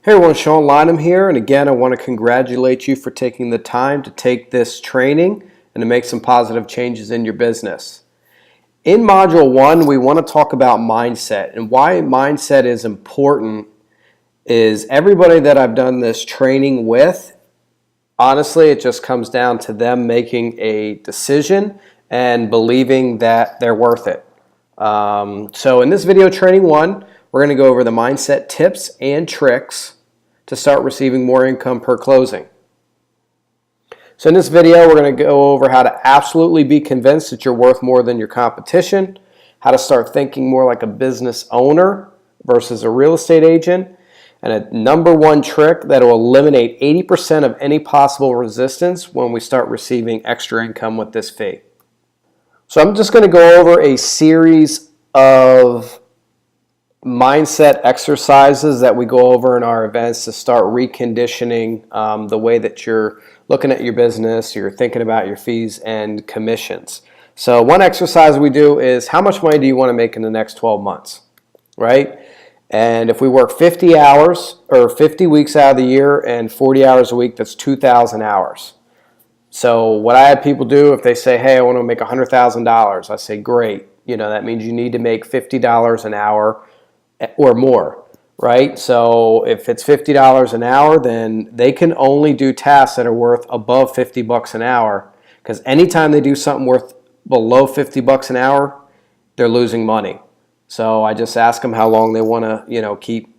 Hey everyone, Sean Lynham here, and again I want to congratulate you for taking the time to take this training and to make some positive changes in your business. In Module 1, we want to talk about mindset, and why mindset is important is everybody that I've done this training with, honestly, it just comes down to them making a decision and believing that they're worth it. So in this video, Training 1, we're going to go over the mindset tips and tricks to start receiving more income per closing. So in this video, we're going to go over how to absolutely be convinced that you're worth more than your competition, how to start thinking more like a business owner versus a real estate agent, and a number one trick that will eliminate 80% of any possible resistance when we start receiving extra income with this fee. So I'm just going to go over a series of mindset exercises that we go over in our events to start reconditioning the way that you're looking at your business, you're thinking about your fees and commissions. So one exercise we do is, how much money do you want to make in the next 12 months, right? And if we work 50 hours or 50 weeks out of the year and 40 hours a week, that's 2,000 hours. So what I have people do, if they say, hey, I want to make $100,000, I say, great. You know, that means you need to make $50 an hour or more, right? So if it's $50 an hour, then they can only do tasks that are worth above 50 bucks an hour, because anytime they do something worth below 50 bucks an hour, they're losing money. So I just ask them how long they want to, keep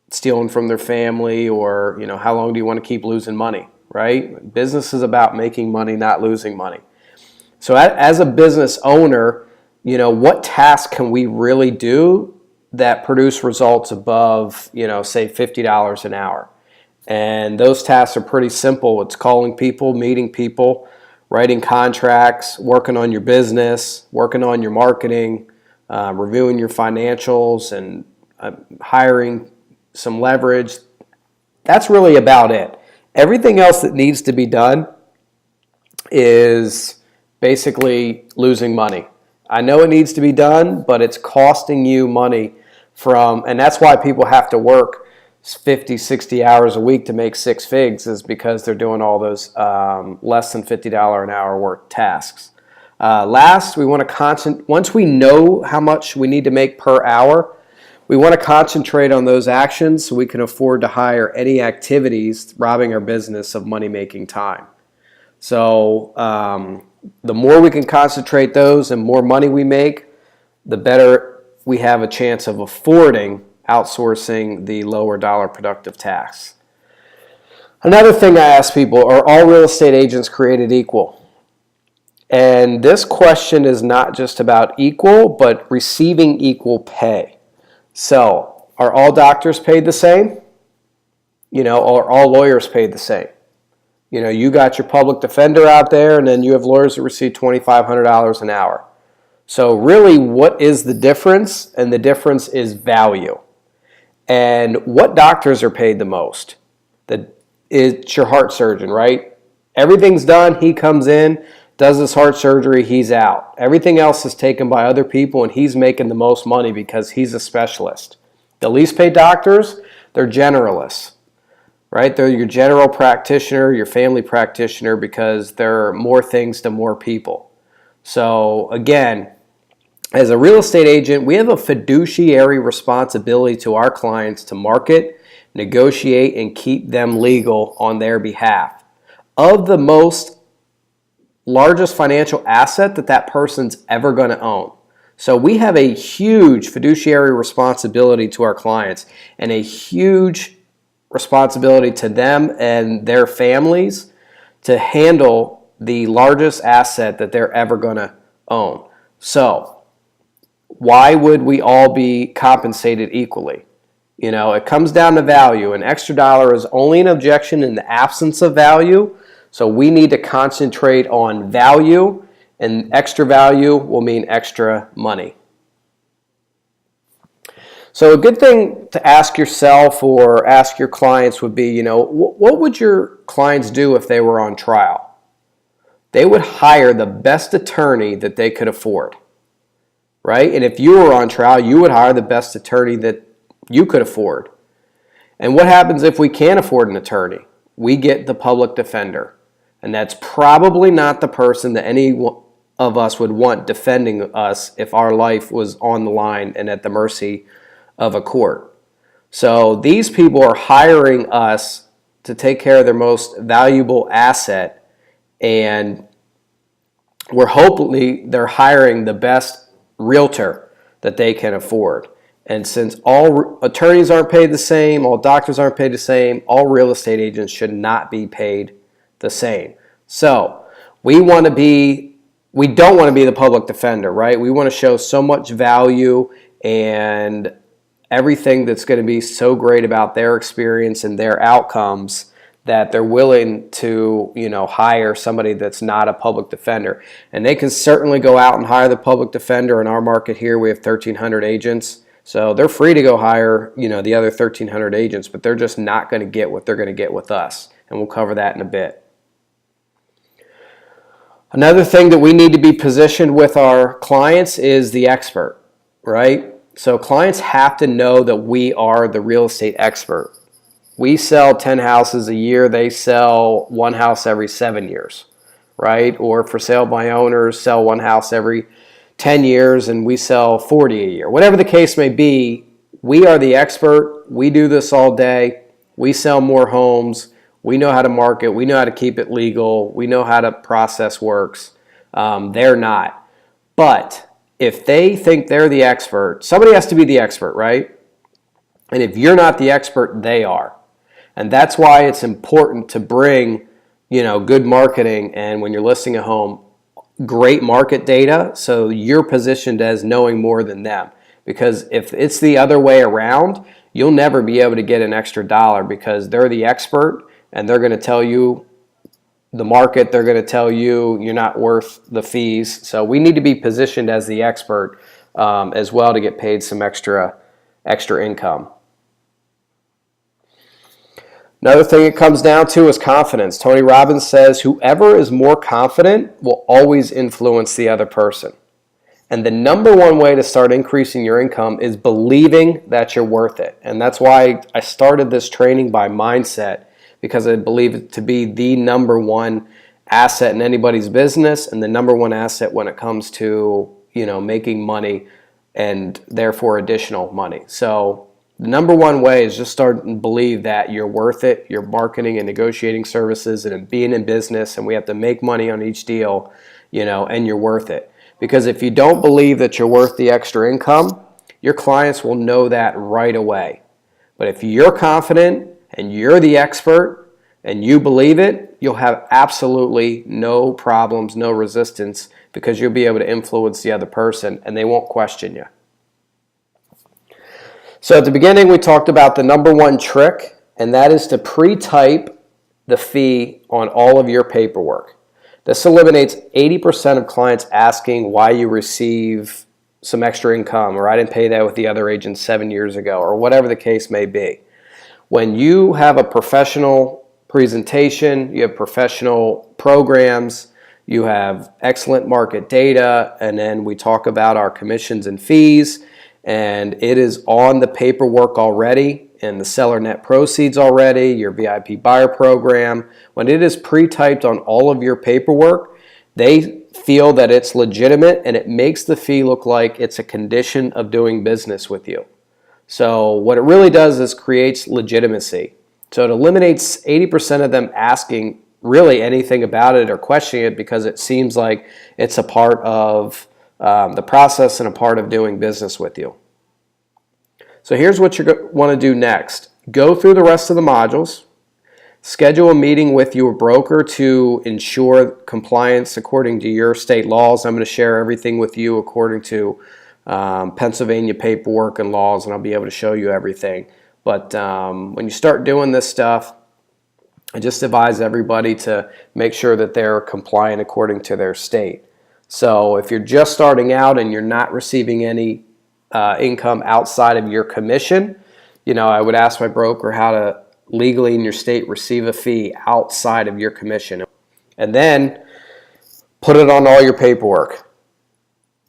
stealing from their family, or, how long do you want to keep losing money, right? Business is about making money, not losing money. So as a business owner, what task can we really do that produce results above, say $50 an hour? And those tasks are pretty simple. It's calling people, meeting people, writing contracts, working on your business, working on your marketing, reviewing your financials, and hiring some leverage. That's really about it. Everything else that needs to be done is basically losing money. I know it needs to be done, but it's costing you money and that's why people have to work 50, 60 hours a week to make six figs, is because they're doing all those less than $50 an hour work tasks. Last, we want to once we know how much we need to make per hour, we want to concentrate on those actions so we can afford to hire any activities robbing our business of money-making time. So the more we can concentrate those and more money we make, the better we have a chance of affording outsourcing the lower dollar productive tasks. Another thing I ask people, are all real estate agents created equal? And this question is not just about equal, but receiving equal pay. So, are all doctors paid the same? Are all lawyers paid the same? You got your public defender out there, and then you have lawyers that receive $2,500 an hour. So really, what is the difference? And the difference is value. And what doctors are paid the most? It's your heart surgeon, right? Everything's done. He comes in, does his heart surgery, he's out. Everything else is taken by other people, and he's making the most money because he's a specialist. The least paid doctors, they're generalists, right? They're your general practitioner, your family practitioner, because there are more things to more people. So again, as a real estate agent, we have a fiduciary responsibility to our clients to market, negotiate, and keep them legal on their behalf of the most largest financial asset that person's ever going to own. So we have a huge fiduciary responsibility to our clients, and a huge responsibility to them and their families to handle the largest asset that they're ever going to own. So why would we all be compensated equally? It comes down to value. An extra dollar is only an objection in the absence of value. So we need to concentrate on value, and extra value will mean extra money. So a good thing to ask yourself or ask your clients would be, what would your clients do if they were on trial? They would hire the best attorney that they could afford, right? And if you were on trial, you would hire the best attorney that you could afford. And what happens if we can't afford an attorney? We get the public defender. And that's probably not the person that any of us would want defending us if our life was on the line and at the mercy of a court. So these people are hiring us to take care of their most valuable asset, and hopefully they're hiring the best realtor that they can afford. And since all attorneys aren't paid the same, all doctors aren't paid the same, all real estate agents should not be paid the same. So we don't want to be the public defender, right? We want to show so much value and everything that's going to be so great about their experience and their outcomes that they're willing to, hire somebody that's not a public defender. And they can certainly go out and hire the public defender. In our market here, we have 1,300 agents. So they're free to go hire, the other 1,300 agents, but they're just not going to get what they're going to get with us. And we'll cover that in a bit. Another thing that we need to be positioned with our clients is the expert, right? So clients have to know that we are the real estate expert. We sell 10 houses a year. They sell one house every 7 years, right? Or for sale by owners, sell one house every 10 years and we sell 40 a year. Whatever the case may be, we are the expert. We do this all day. We sell more homes. We know how to market. We know how to keep it legal. We know how the process works. They're not. But if they think they're the expert, somebody has to be the expert, right? And if you're not the expert, they are. And that's why it's important to bring, good marketing, and when you're listing a home, great market data, so you're positioned as knowing more than them. Because if it's the other way around, you'll never be able to get an extra dollar because they're the expert and they're going to tell you the market, they're going to tell you you're not worth the fees. So we need to be positioned as the expert as well to get paid some extra income. Another thing it comes down to is confidence. Tony Robbins says, whoever is more confident will always influence the other person. And the number one way to start increasing your income is believing that you're worth it. And that's why I started this training by mindset, because I believe it to be the number one asset in anybody's business and the number one asset when it comes to, making money and therefore additional money. So the number one way is just start and believe that you're worth it. Your marketing and negotiating services and being in business, and we have to make money on each deal, and you're worth it. Because if you don't believe that you're worth the extra income, your clients will know that right away. But if you're confident and you're the expert and you believe it, you'll have absolutely no problems, no resistance, because you'll be able to influence the other person and they won't question you. So at the beginning, we talked about the number one trick, and that is to pre-type the fee on all of your paperwork. This eliminates 80% of clients asking why you receive some extra income, or I didn't pay that with the other agent 7 years ago, or whatever the case may be. When you have a professional presentation, you have professional programs, you have excellent market data, and then we talk about our commissions and fees, and it is on the paperwork already and the seller net proceeds already, your VIP buyer program. When it is pre-typed on all of your paperwork, they feel that it's legitimate and it makes the fee look like it's a condition of doing business with you. So what it really does is creates legitimacy. So it eliminates 80% of them asking really anything about it or questioning it because it seems like it's a part of the process and a part of doing business with you. So here's what you want to do next. Go through the rest of the modules. Schedule a meeting with your broker to ensure compliance according to your state laws. I'm going to share everything with you according to Pennsylvania paperwork and laws, and I'll be able to show you everything. But when you start doing this stuff, I just advise everybody to make sure that they're compliant according to their state. So if you're just starting out and you're not receiving any income outside of your commission, I would ask my broker how to legally in your state receive a fee outside of your commission. And then put it on all your paperwork.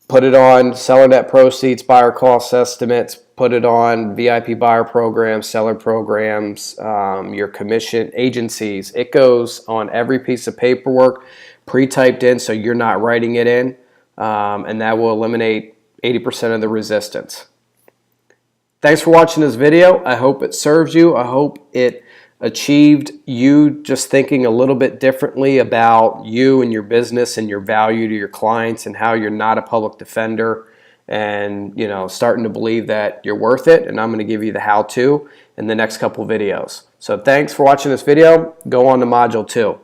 put it on seller net proceeds, buyer cost estimates, put it on VIP buyer programs, seller programs, your commission agencies. It goes on every piece of paperwork pre-typed in so you're not writing it in, and that will eliminate 80% of the resistance. Thanks for watching this video. I hope it serves you. I hope it achieved you just thinking a little bit differently about you and your business and your value to your clients and how you're not a public defender, and starting to believe that you're worth it. And I'm going to give you the how-to in the next couple videos. So thanks for watching this video. Go on to Module 2.